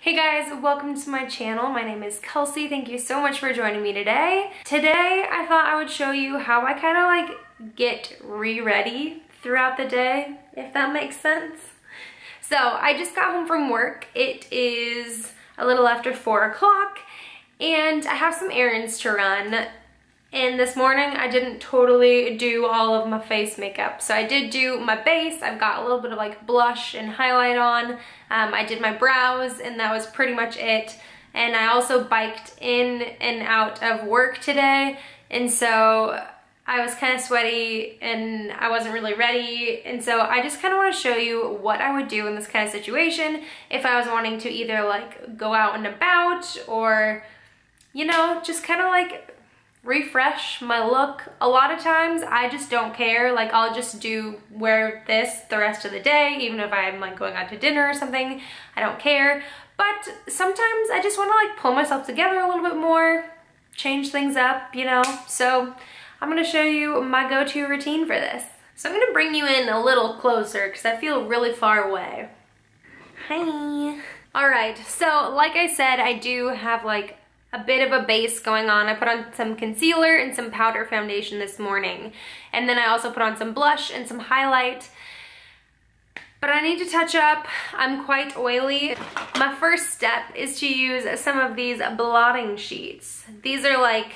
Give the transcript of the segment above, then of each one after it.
Hey guys, welcome to my channel. My name is Kelsey. Thank you so much for joining me today. Today, I thought I would show you how I kind of like get re-ready throughout the day, if that makes sense. So I just got home from work. It is a little after 4 o'clock and I have some errands to run. And this morning I didn't totally do all of my face makeup. So I did do my base. I've got a little bit of like blush and highlight on. I did my brows and that was pretty much it. And I also biked in and out of work today. And so I was kind of sweaty and I wasn't really ready. And so I just kind of want to show you what I would do in this kind of situation if I was wanting to either like go out and about or, you know, just kind of like refresh my look. A lot of times I just don't care. Like I'll just wear this the rest of the day, even if I'm like going out to dinner or something. I don't care. But sometimes I just want to like pull myself together a little bit more, change things up, you know? So I'm gonna show you my go-to routine for this. So I'm gonna bring you in a little closer because I feel really far away. Hi. All right, so like I said, I do have like a bit of a base going on. I put on some concealer and some powder foundation this morning. And then I also put on some blush and some highlight. But I need to touch up. I'm quite oily. My first step is to use some of these blotting sheets. These are like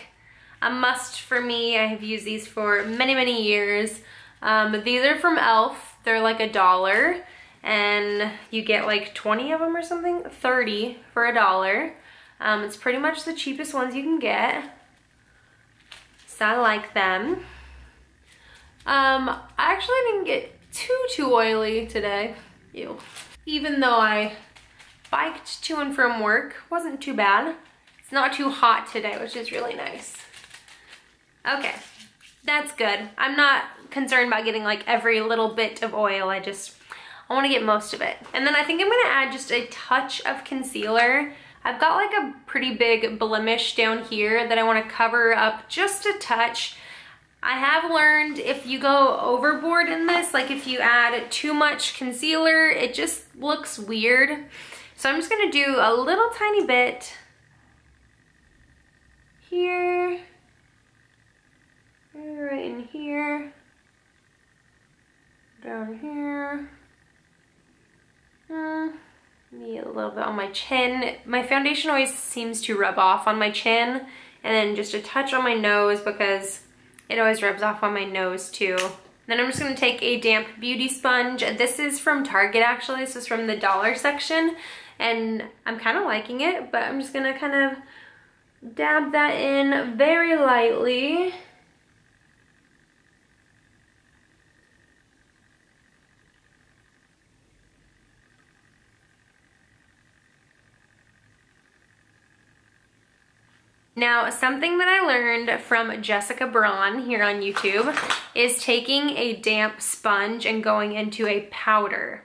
a must for me. I have used these for many, many years. These are from e.l.f. They're like $1 and you get like 20 of them or something, 30 for $1. It's pretty much the cheapest ones you can get, so I like them. I actually didn't get too oily today. Ew. Even though I biked to and from work, wasn't too bad. It's not too hot today, which is really nice. Okay, that's good. I'm not concerned about getting like every little bit of oil. I want to get most of it. And then I think I'm gonna add just a touch of concealer. I've got like a pretty big blemish down here that I want to cover up just a touch. I have learned if you go overboard in this, like if you add too much concealer, it just looks weird. So I'm just gonna do a little tiny bit here, right in here, down here. Maybe a little bit on my chin. My foundation always seems to rub off on my chin, and then just a touch on my nose because it always rubs off on my nose too. Then I'm just gonna take a damp beauty sponge. This is from Target actually. This is from the dollar section, and I'm kind of liking it, but I'm just gonna kind of dab that in very lightly. Now, something that I learned from Jessica Braun here on YouTube is taking a damp sponge and going into a powder.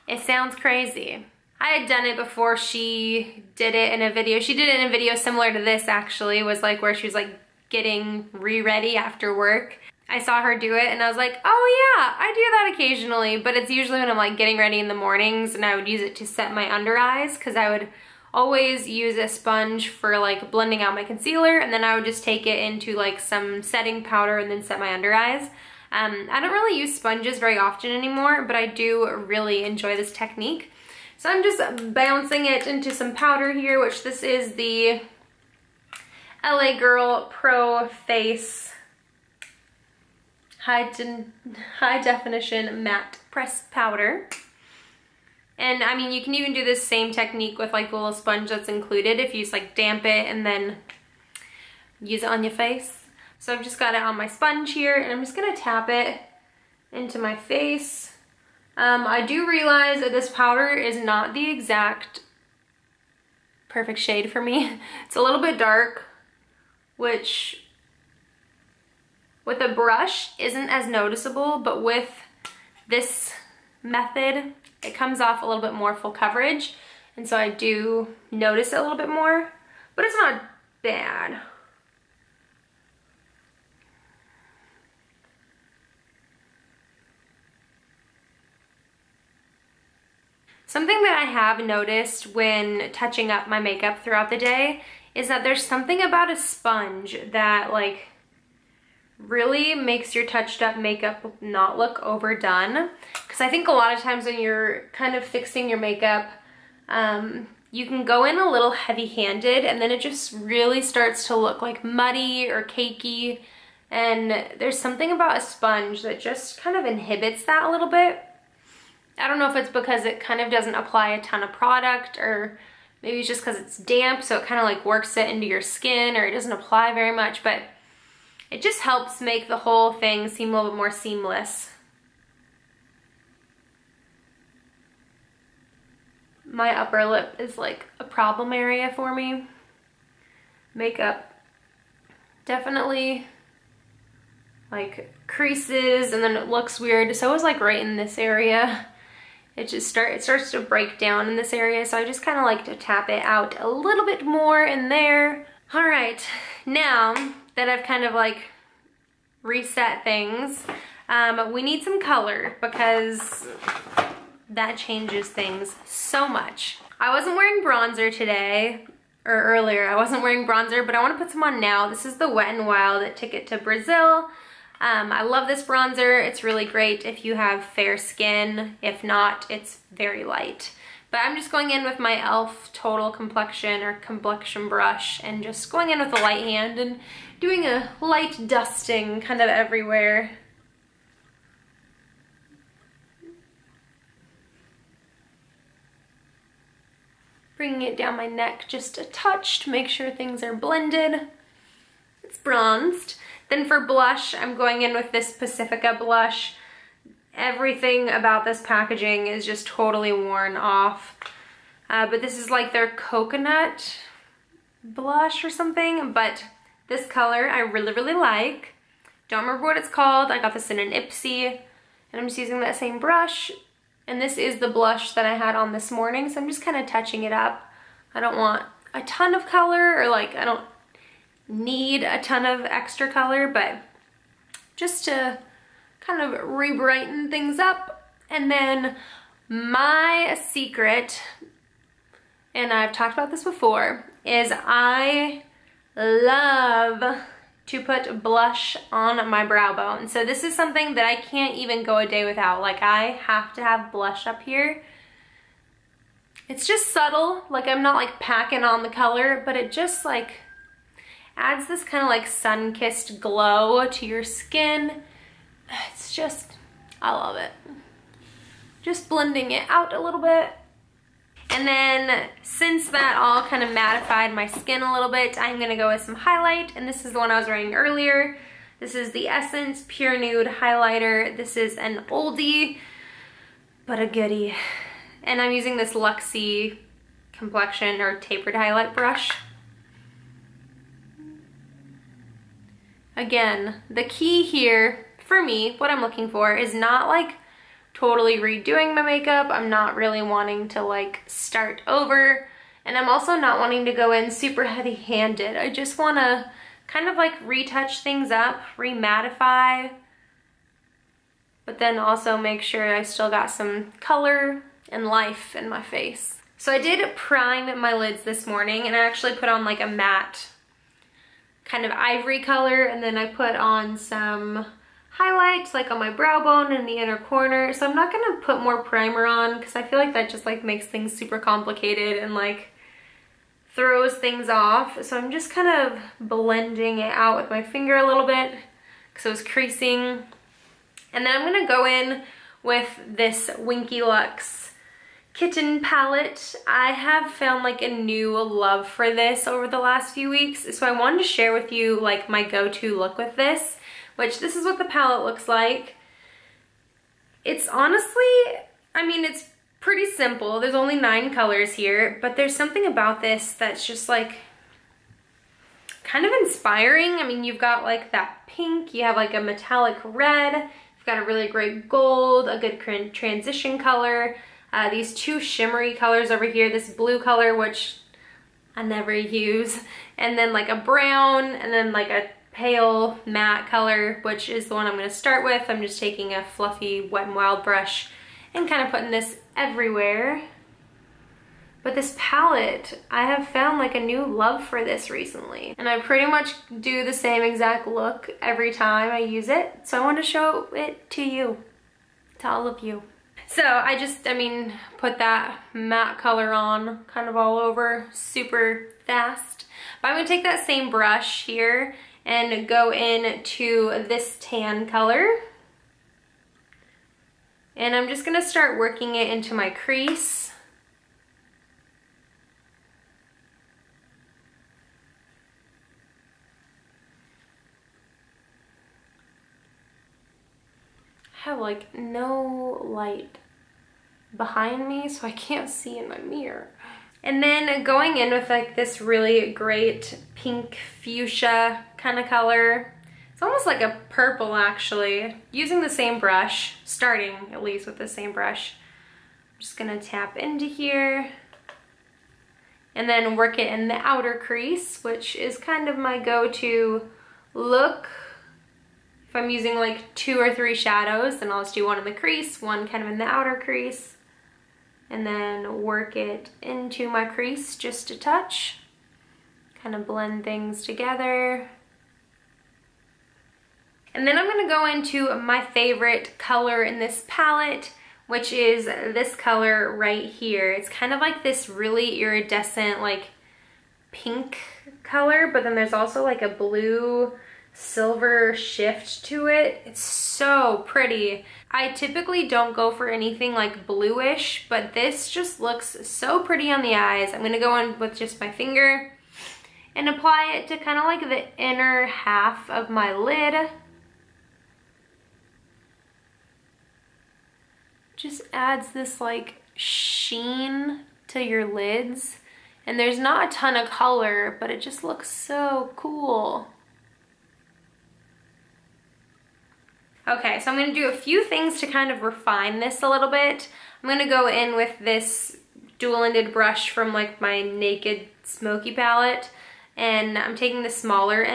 It sounds crazy. I had done it before she did it in a video. She did it in a video similar to this actually. It was like where she was like getting re-ready after work. I saw her do it and I was like, oh yeah, I do that occasionally, but it's usually when I'm like getting ready in the mornings, and I would use it to set my under eyes because I would always use a sponge for like blending out my concealer, and then I would just take it into like some setting powder and then set my under eyes. I don't really use sponges very often anymore, but I do really enjoy this technique. So I'm just bouncing it into some powder here, which this is the LA Girl Pro Face High Definition Matte Pressed Powder. And I mean, you can even do this same technique with like the little sponge that's included if you just like damp it and then use it on your face. So I've just got it on my sponge here and I'm just gonna tap it into my face. I do realize that this powder is not the exact perfect shade for me. It's a little bit dark, which with a brush isn't as noticeable, but with this method, it comes off a little bit more full coverage, and so I do notice it a little bit more, but it's not bad. So Something that I have noticed when touching up my makeup throughout the day is that there's something about a sponge that like really makes your touched up makeup not look overdone. Because I think a lot of times when you're kind of fixing your makeup, you can go in a little heavy-handed and then it just really starts to look like muddy or cakey. And there's something about a sponge that just kind of inhibits that a little bit. I don't know if it's because it kind of doesn't apply a ton of product, or maybe it's just because it's damp, so it kind of like works it into your skin, or it doesn't apply very much, but it just helps make the whole thing seem a little bit more seamless. My upper lip is like a problem area for me. Makeup definitely like creases and then it looks weird. So it was like right in this area. It starts to break down in this area, so I just kind of like to tap it out a little bit more in there. All right, now that I've kind of like reset things, we need some color because that changes things so much. I wasn't wearing bronzer today, or earlier. I wasn't wearing bronzer, but I want to put some on now. This is the Wet n Wild Ticket to Brazil. I love this bronzer. It's really great if you have fair skin. If not, it's very light. But I'm just going in with my e.l.f. Total Complexion or Complexion brush and just going in with a light hand and doing a light dusting kind of everywhere. Bringing it down my neck just a touch to make sure things are blended. It's bronzed. Then for blush, I'm going in with this Pacifica blush. Everything about this packaging is just totally worn off. But this is like their coconut blush or something. But this color I really, really like. Don't remember what it's called. I got this in an Ipsy. And I'm just using that same brush. And this is the blush that I had on this morning. So I'm just kind of touching it up. I don't want a ton of color, or like I don't need a ton of extra color, but just to kind of re-brighten things up. And then my secret, and I've talked about this before, is I love to put blush on my brow bone. So this is something that I can't even go a day without. Like I have to have blush up here. It's just subtle, like I'm not like packing on the color, but it just like adds this kind of like sun-kissed glow to your skin. It's just, I love it. Just blending it out a little bit. And then since that all kind of mattified my skin a little bit, I'm gonna go with some highlight. And this is the one I was wearing earlier. This is the Essence Pure Nude Highlighter. This is an oldie, but a goodie. And I'm using this Luxie complexion or tapered highlight brush. Again, the key here for me, what I'm looking for is not like totally redoing my makeup. I'm not really wanting to like start over, and I'm also not wanting to go in super heavy-handed. I just want to kind of like retouch things up, remattify, but then also make sure I still got some color and life in my face. So I did prime my lids this morning, and I actually put on like a matte kind of ivory color, and then I put on some highlights like on my brow bone in the inner corner. So I'm not gonna put more primer on because I feel like that just like makes things super complicated and like throws things off. So I'm just kind of blending it out with my finger a little bit because it was creasing. And then I'm gonna go in with this WinkyLux Kitten palette. I have found like a new love for this over the last few weeks, so I wanted to share with you like my go-to look with this, which this is what the palette looks like. It's honestly, I mean, it's pretty simple. There's only 9 colors here, but there's something about this that's just like kind of inspiring. I mean, you've got like that pink, you have like a metallic red, you've got a really great gold, a good transition color. These 2 shimmery colors over here, this blue color, which I never use, and then like a brown, and then like a pale matte color, which is the one I'm going to start with. I'm just taking a fluffy Wet n Wild brush and kind of putting this everywhere. But this palette, I have found like a new love for this recently. And I pretty much do the same exact look every time I use it. So I want to show it to you, to all of you. So I mean, put that matte color on kind of all over super fast. But I'm gonna take that same brush here and go into this tan color. And I'm just gonna start working it into my crease. I have like no light behind me, so I can't see in my mirror. And then going in with like this really great pink fuchsia kind of color. It's almost like a purple actually. Using the same brush, starting at least with the same brush. I'm just gonna tap into here and then work it in the outer crease, which is kind of my go-to look. If I'm using like 2 or 3 shadows, then I'll just do one in the crease, one kind of in the outer crease, and then work it into my crease just a touch. Kind of blend things together. And then I'm gonna go into my favorite color in this palette, which is this color right here. It's kind of like this really iridescent, like pink color, but then there's also like a blue silver shift to it. It's so pretty. I typically don't go for anything like bluish, but this just looks so pretty on the eyes. I'm gonna go in with just my finger and apply it to kind of like the inner half of my lid. Just adds this like sheen to your lids. And there's not a ton of color, but it just looks so cool. Okay, so I'm gonna do a few things to kind of refine this a little bit. I'm gonna go in with this dual-ended brush from like my Naked Smoky palette, and I'm taking the smaller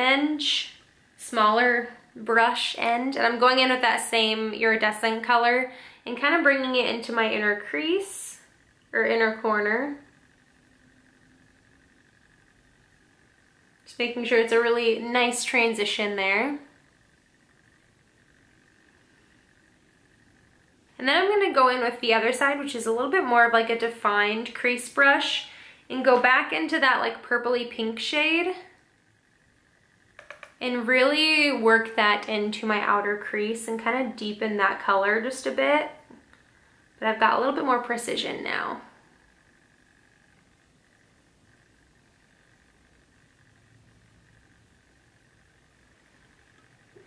brush end, and I'm going in with that same iridescent color and kind of bringing it into my inner crease, or inner corner. Just making sure it's a really nice transition there. And then I'm gonna go in with the other side, which is a little bit more of like a defined crease brush, and go back into that like purpley pink shade and really work that into my outer crease and kind of deepen that color just a bit. But I've got a little bit more precision now.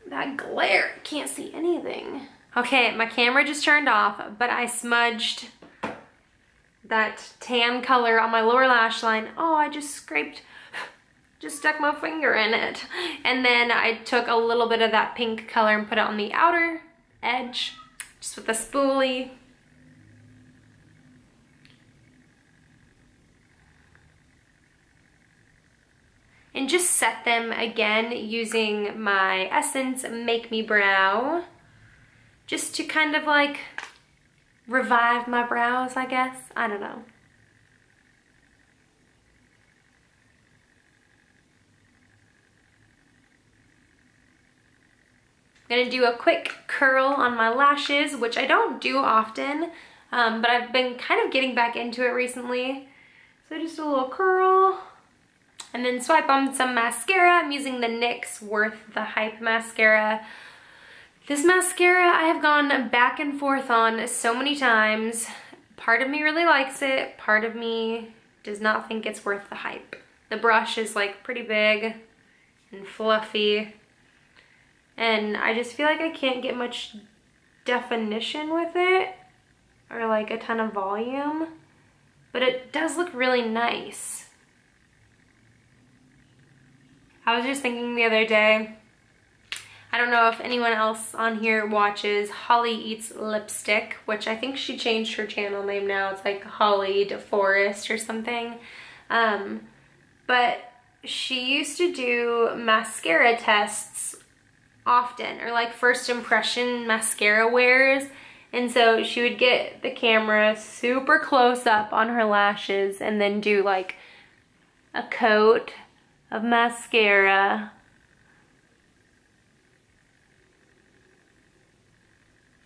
That glare, I can't see anything. Okay, my camera just turned off, but I smudged that tan color on my lower lash line. Oh, I just stuck my finger in it. And then I took a little bit of that pink color and put it on the outer edge, just with a spoolie. And just set them again using my Essence Make Me Brow, just to kind of like revive my brows, I guess. I don't know. I'm gonna do a quick curl on my lashes, which I don't do often, but I've been kind of getting back into it recently. So just a little curl, and then swipe on some mascara. I'm using the NYX Worth the Hype mascara. This mascara I have gone back and forth on so many times. Part of me really likes it, part of me does not think it's worth the hype. The brush is like pretty big and fluffy, and I just feel like I can't get much definition with it or like a ton of volume, but it does look really nice. I was just thinking the other day, I don't know if anyone else on here watches Holly Eats Lipstick, which I think she changed her channel name now. It's like Holly DeForest or something. But she used to do mascara tests often, or like first impression mascara wears. And so she would get the camera super close up on her lashes and then do like a coat of mascara.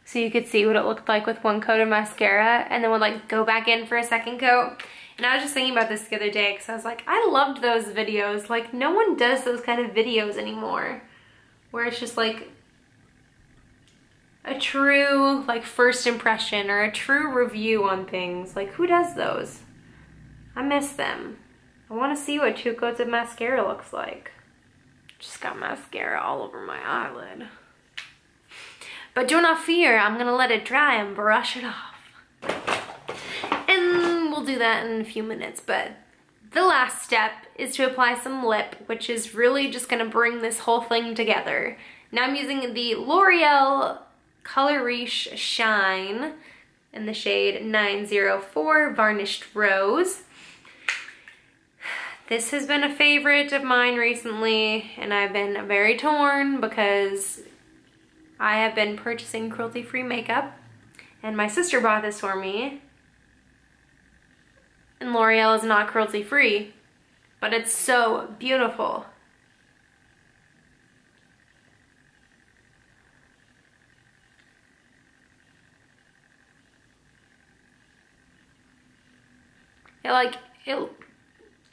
So you could see what it looked like with one coat of mascara, and then would like go back in for a second coat. And I was just thinking about this the other day because I was like, I loved those videos. Like no one does those kind of videos anymore where it's just like a true like first impression or a true review on things. Like who does those? I miss them. I want to see what 2 coats of mascara looks like. Just got mascara all over my eyelid. But do not fear, I'm gonna let it dry and brush it off. And we'll do that in a few minutes, but the last step is to apply some lip, which is really just gonna bring this whole thing together. Now I'm using the L'Oreal Color Riche Shine in the shade 904 Varnished Rose. This has been a favorite of mine recently, and I've been very torn because I have been purchasing cruelty-free makeup, and my sister bought this for me. And L'Oreal is not cruelty-free, but it's so beautiful.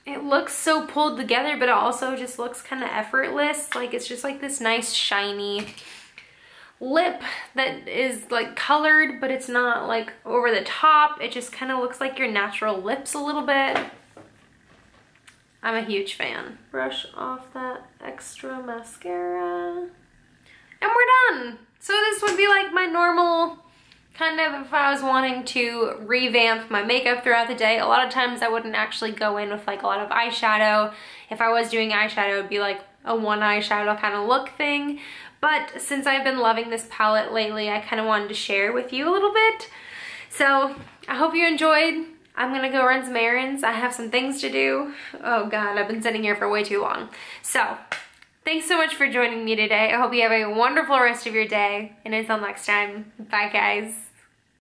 It looks so pulled together, but it also just looks kind of effortless. Like it's just like this nice shiny lip that is like colored, but it's not like over the top. It just kind of looks like your natural lips a little bit. I'm a huge fan. Brush off that extra mascara. And we're done. So this would be like my normal kind of if I was wanting to revamp my makeup throughout the day. A lot of times I wouldn't actually go in with like a lot of eyeshadow. If I was doing eyeshadow, it would be like a one eyeshadow kind of look thing. But since I've been loving this palette lately, I kind of wanted to share with you a little bit. So I hope you enjoyed. I'm gonna go run some errands. I have some things to do. Oh God, I've been sitting here for way too long. So thanks so much for joining me today. I hope you have a wonderful rest of your day. And until next time, bye guys.